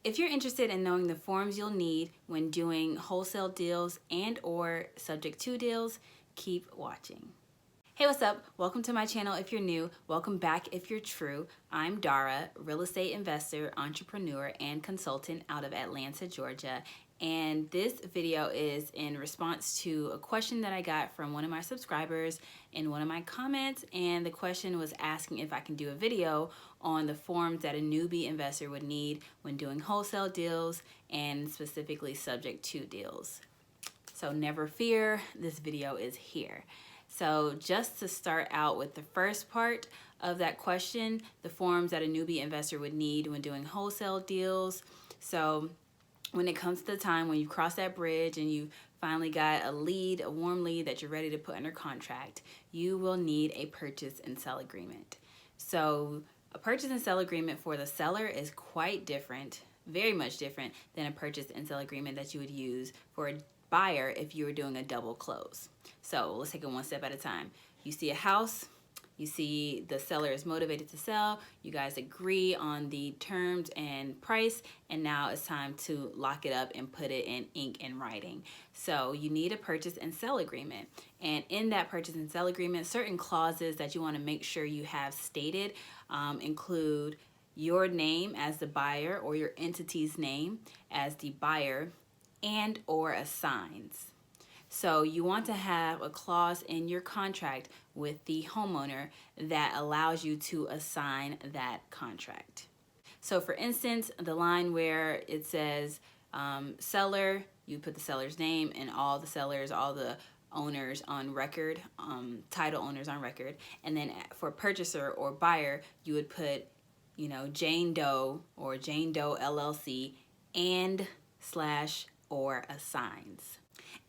If you're interested in knowing the forms you'll need when doing wholesale deals and or subject to deals, keep watching. Hey, what's up? Welcome to my channel if you're new. Welcome back if you're true. I'm Dara, real estate investor, entrepreneur, and consultant out of Atlanta, Georgia. And this video is in response to a question that I got from one of my subscribers in one of my comments. And the question was asking if I can do a video on the forms that a newbie investor would need when doing wholesale deals and specifically subject to deals. So never fear, this video is here. So just to start out with the first part of that question, the forms that a newbie investor would need when doing wholesale deals. So when it comes to the time when you cross that bridge and you finally got a lead, a warm lead that you're ready to put under contract, you will need a purchase and sell agreement. So a purchase and sell agreement for the seller is quite different, very much different than a purchase and sell agreement that you would use for a buyer if you were doing a double close. So let's take it one step at a time. You see a house, you see the seller is motivated to sell, you guys agree on the terms and price, and now it's time to lock it up and put it in ink and writing. So you need a purchase and sell agreement. And in that purchase and sell agreement, certain clauses that you want to make sure you have stated include your name as the buyer or your entity's name as the buyer and or assigns. So you want to have a clause in your contract with the homeowner that allows you to assign that contract. So for instance, the line where it says seller, you put the seller's name and all the sellers, all the owners on record, title owners on record. And then for purchaser or buyer, you would put, Jane Doe or Jane Doe LLC and / or assigns.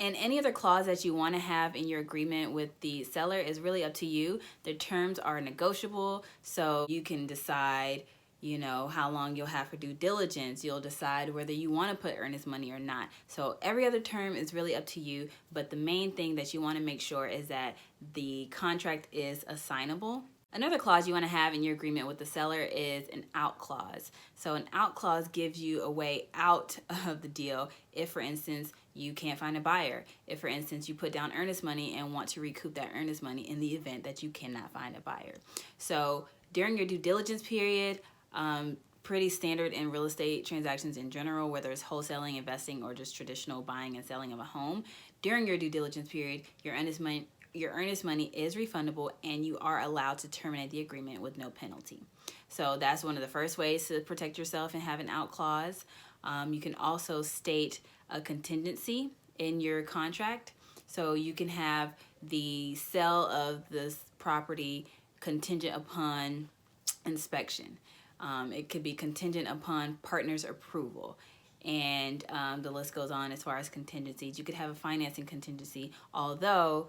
And any other clause that you want to have in your agreement with the seller is really up to you. The terms are negotiable, so you can decide, how long you'll have for due diligence. You'll decide whether you want to put earnest money or not. So every other term is really up to you, but the main thing that you want to make sure is that the contract is assignable. Another clause you want to have in your agreement with the seller is an out clause. So an out clause gives you a way out of the deal if, for instance, you can't find a buyer. If, for instance, you put down earnest money and want to recoup that earnest money in the event that you cannot find a buyer. So during your due diligence period, pretty standard in real estate transactions in general, whether it's wholesaling, investing, or just traditional buying and selling of a home, during your due diligence period, your earnest money is refundable and you are allowed to terminate the agreement with no penalty. So that's one of the first ways to protect yourself and have an out clause. You can also state a contingency in your contract. So you can have the sale of this property contingent upon inspection. It could be contingent upon partner's approval. And the list goes on as far as contingencies. You could have a financing contingency, although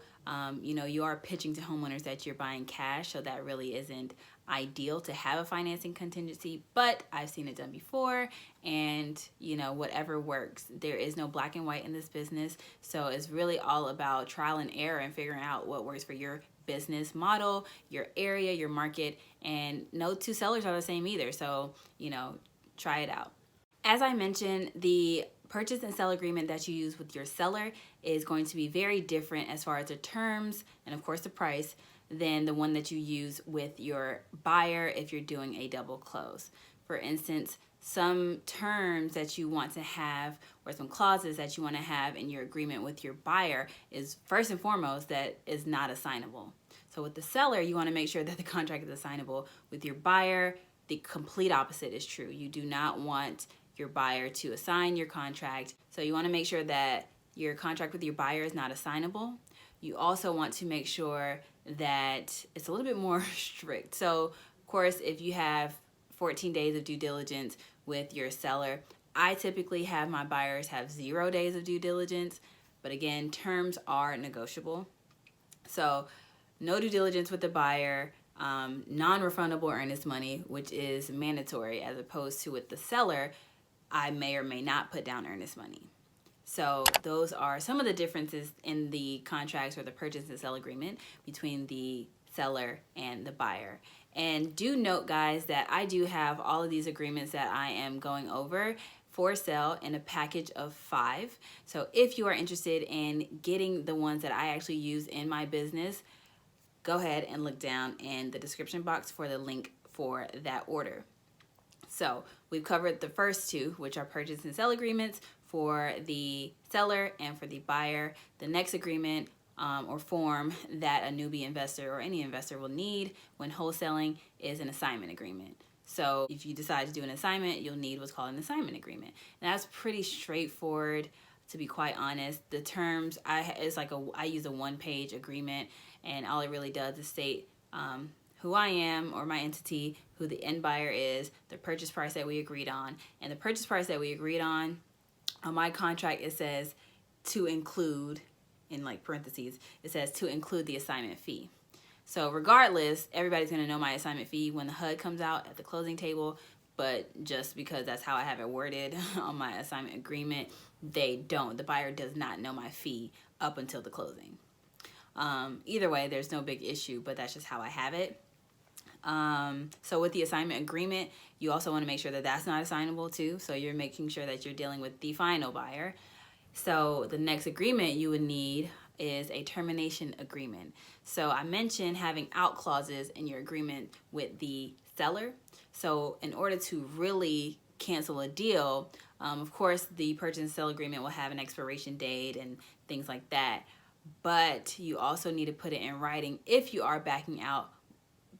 you are pitching to homeowners that you're buying cash, so that really isn't ideal to have a financing contingency, but I've seen it done before, and whatever works. There is no black and white in this business, so it's really all about trial and error and figuring out what works for your business model, your area, your market, and no two sellers are the same either, so try it out. As I mentioned, the purchase and sell agreement that you use with your seller is going to be very different as far as the terms and of course the price than the one that you use with your buyer if you're doing a double close. For instance, some terms that you want to have or some clauses that you want to have in your agreement with your buyer is first and foremost that is not assignable. So with the seller, you want to make sure that the contract is assignable. With your buyer, the complete opposite is true. You do not want your buyer to assign your contract. So you want to make sure that your contract with your buyer is not assignable. You also want to make sure that it's a little bit more strict. So of course, if you have 14 days of due diligence with your seller, I typically have my buyers have 0 days of due diligence, but again, terms are negotiable. So no due diligence with the buyer, non-refundable earnest money, which is mandatory, as opposed to with the seller, I may or may not put down earnest money. So those are some of the differences in the contracts or the purchase and sell agreement between the seller and the buyer. And do note, guys, that I do have all of these agreements that I am going over for sale in a package of 5. So if you are interested in getting the ones that I actually use in my business, go ahead and look down in the description box for the link for that order. So we've covered the first 2, which are purchase and sell agreements for the seller and for the buyer. The next agreement or form that a newbie investor or any investor will need when wholesaling is an assignment agreement. So if you decide to do an assignment, you'll need what's called an assignment agreement. And that's pretty straightforward, to be quite honest. The terms, I use a 1-page agreement, and all it really does is state who I am or my entity, who the end buyer is, the purchase price that we agreed on. And the purchase price that we agreed on my contract, it says to include, in like parentheses, it says to include the assignment fee. So regardless, everybody's going to know my assignment fee when the HUD comes out at the closing table, but just because that's how I have it worded on my assignment agreement, they don't. The buyer does not know my fee up until the closing. Either way, there's no big issue, but that's just how I have it. So with the assignment agreement, you also want to make sure that that's not assignable too. So you're making sure that you're dealing with the final buyer. So the next agreement you would need is a termination agreement. So I mentioned having out clauses in your agreement with the seller. So in order to really cancel a deal, of course, the purchase and sale agreement will have an expiration date and things like that. But you also need to put it in writing if you are backing out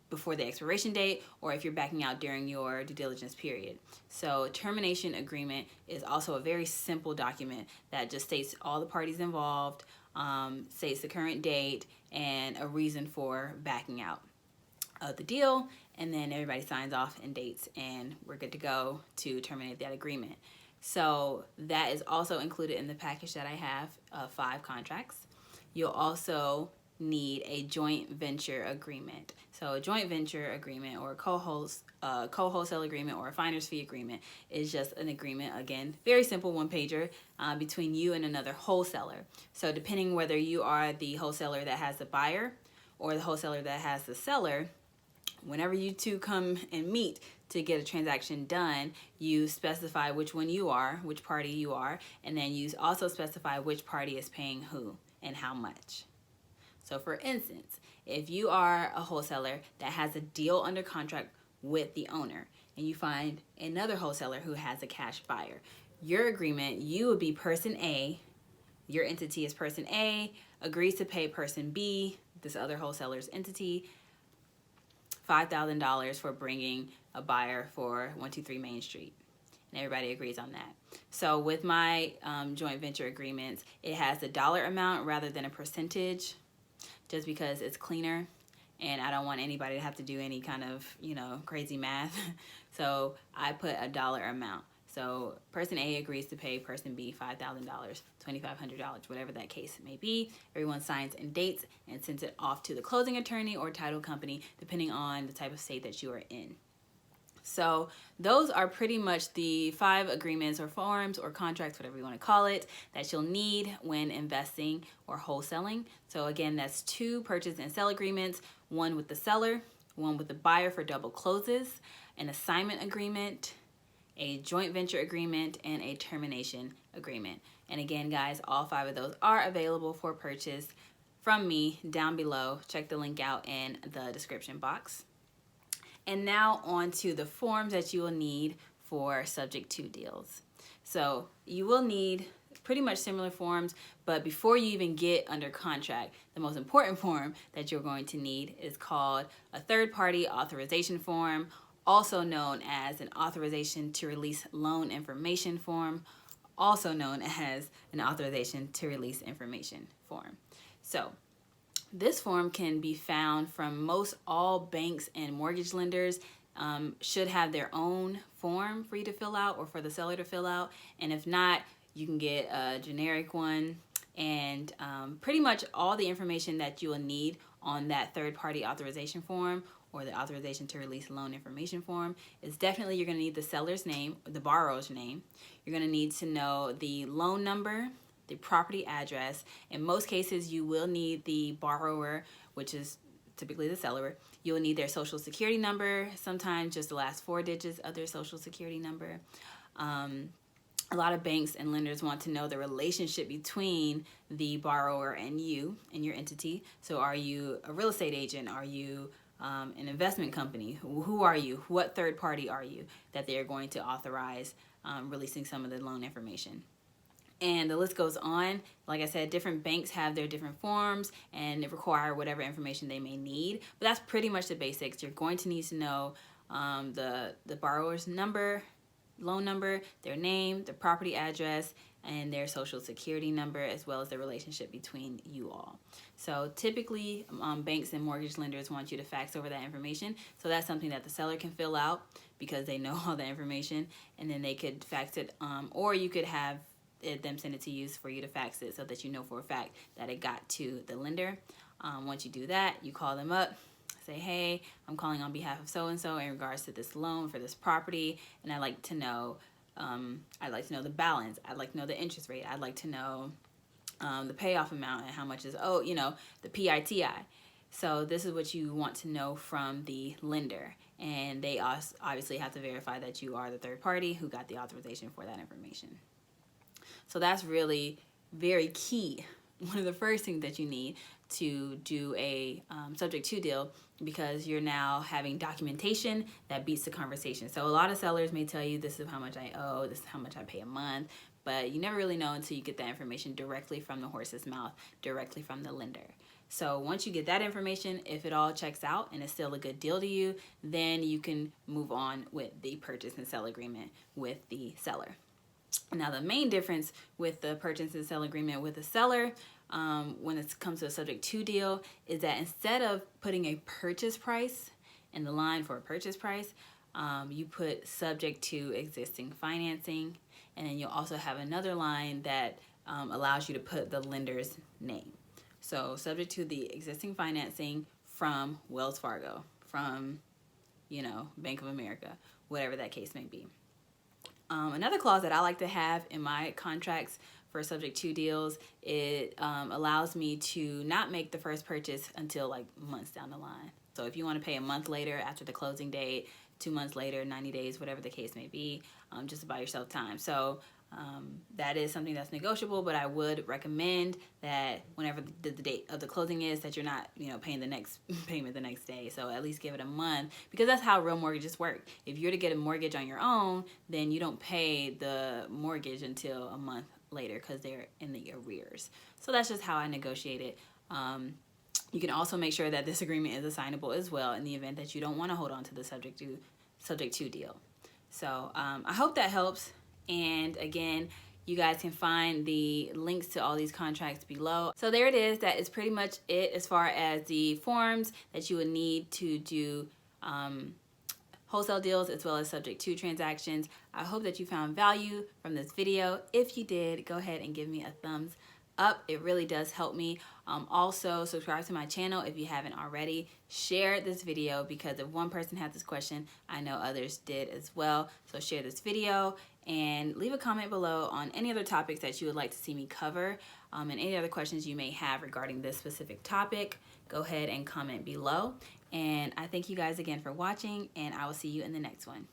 before the expiration date or if you're backing out during your due diligence period. So termination agreement is also a very simple document that just states all the parties involved, states the current date and a reason for backing out of the deal, and then everybody signs off and dates, and we're good to go to terminate that agreement. So that is also included in the package that I have of 5 contracts. You'll also need a joint venture agreement. So a joint venture agreement or a co-wholesale agreement or a finder's fee agreement is just an agreement, again, very simple 1-pager between you and another wholesaler. So depending whether you are the wholesaler that has the buyer or the wholesaler that has the seller, whenever you two come and meet to get a transaction done, you specify which one you are, which party you are, and then you also specify which party is paying who and how much. So for instance, if you are a wholesaler that has a deal under contract with the owner and you find another wholesaler who has a cash buyer, your agreement, you would be person A, your entity is person A, agrees to pay person B, this other wholesaler's entity, $5,000 for bringing a buyer for 123 Main Street. And everybody agrees on that. So with my joint venture agreements, it has a dollar amount rather than a percentage, just because it's cleaner and I don't want anybody to have to do any kind of, crazy math. So I put a dollar amount. So person A agrees to pay person B $5,000, $2,500, whatever that case may be. Everyone signs and dates and sends it off to the closing attorney or title company, depending on the type of state that you are in. So those are pretty much the 5 agreements or forms or contracts, whatever you want to call it, that you'll need when investing or wholesaling. So again, that's 2 purchase and sell agreements, 1 with the seller, 1 with the buyer for double closes, an assignment agreement, a joint venture agreement, and a termination agreement. And again, guys, all 5 of those are available for purchase from me down below. Check the link out in the description box. And now on to the forms that you will need for subject to deals. So you will need pretty much similar forms, but before you even get under contract, the most important form that you're going to need is called a third-party authorization form, also known as an authorization to release loan information form, also known as an authorization to release information form. So this form can be found from most all banks and mortgage lenders. Should have their own form for you to fill out or for the seller to fill out. And if not, you can get a generic one. And pretty much all the information that you will need on that third-party authorization form or the authorization to release loan information form is definitely you're going to need the seller's name, the borrower's name. You're going to need to know the loan number, the property address. In most cases, you will need the borrower, which is typically the seller. You'll need their social security number, sometimes just the last 4 digits of their social security number. A lot of banks and lenders want to know the relationship between the borrower and you and your entity. So are you a real estate agent? Are you an investment company? Who are you? What third party are you that they're going to authorize releasing some of the loan information? And the list goes on. Like I said, different banks have their different forms and require whatever information they may need. But that's pretty much the basics. You're going to need to know the borrower's number, loan number, their name, the property address, and their social security number, as well as the relationship between you all. So typically banks and mortgage lenders want you to fax over that information. So that's something that the seller can fill out because they know all the information, and then they could fax it, or you could have them send it to you for you to fax it so that you know for a fact that it got to the lender. Once you do that, you call them up, say, hey, I'm calling on behalf of so-and-so in regards to this loan for this property, and I'd like to know the balance. I'd like to know the interest rate. I'd like to know the payoff amount and how much is owed, the PITI. So this is what you want to know from the lender, and they obviously have to verify that you are the third party who got the authorization for that information. So that's really very key. One of the first things that you need to do a subject to deal, because you're now having documentation that beats the conversation. So a lot of sellers may tell you, this is how much I owe, this is how much I pay a month, but you never really know until you get that information directly from the horse's mouth, directly from the lender. So once you get that information, if it all checks out and it's still a good deal to you, then you can move on with the purchase and sell agreement with the seller. Now, the main difference with the purchase and sell agreement with the seller, when it comes to a subject to deal, is that instead of putting a purchase price in the line for a purchase price, you put subject to existing financing, and then you'll also have another line that allows you to put the lender's name. So subject to the existing financing from Wells Fargo, from Bank of America, whatever that case may be. Another clause that I like to have in my contracts for subject to deals, it allows me to not make the first purchase until like months down the line. So if you want to pay a month later after the closing date, 2 months later, 90 days, whatever the case may be, just to buy yourself time. So that is something that's negotiable, but I would recommend that whenever the date of the closing is, that you're not paying the next payment the next day. So at least give it a month, because that's how real mortgages work. If you're to get a mortgage on your own, then you don't pay the mortgage until a month later because they're in the arrears. So that's just how I negotiate it. You can also make sure that this agreement is assignable as well in the event that you don't want to hold on to the subject to deal. So I hope that helps. And again, you guys can find the links to all these contracts below. So there it is. That is pretty much it as far as the forms that you would need to do wholesale deals as well as subject to transactions. I hope that you found value from this video. If you did, go ahead and give me a thumbs up. It really does help me. Also, subscribe to my channel if you haven't already. Share this video, because if one person had this question, I know others did as well. So share this video and leave a comment below on any other topics that you would like to see me cover, and any other questions you may have regarding this specific topic. Go ahead and comment below. And I thank you guys again for watching, and I will see you in the next one.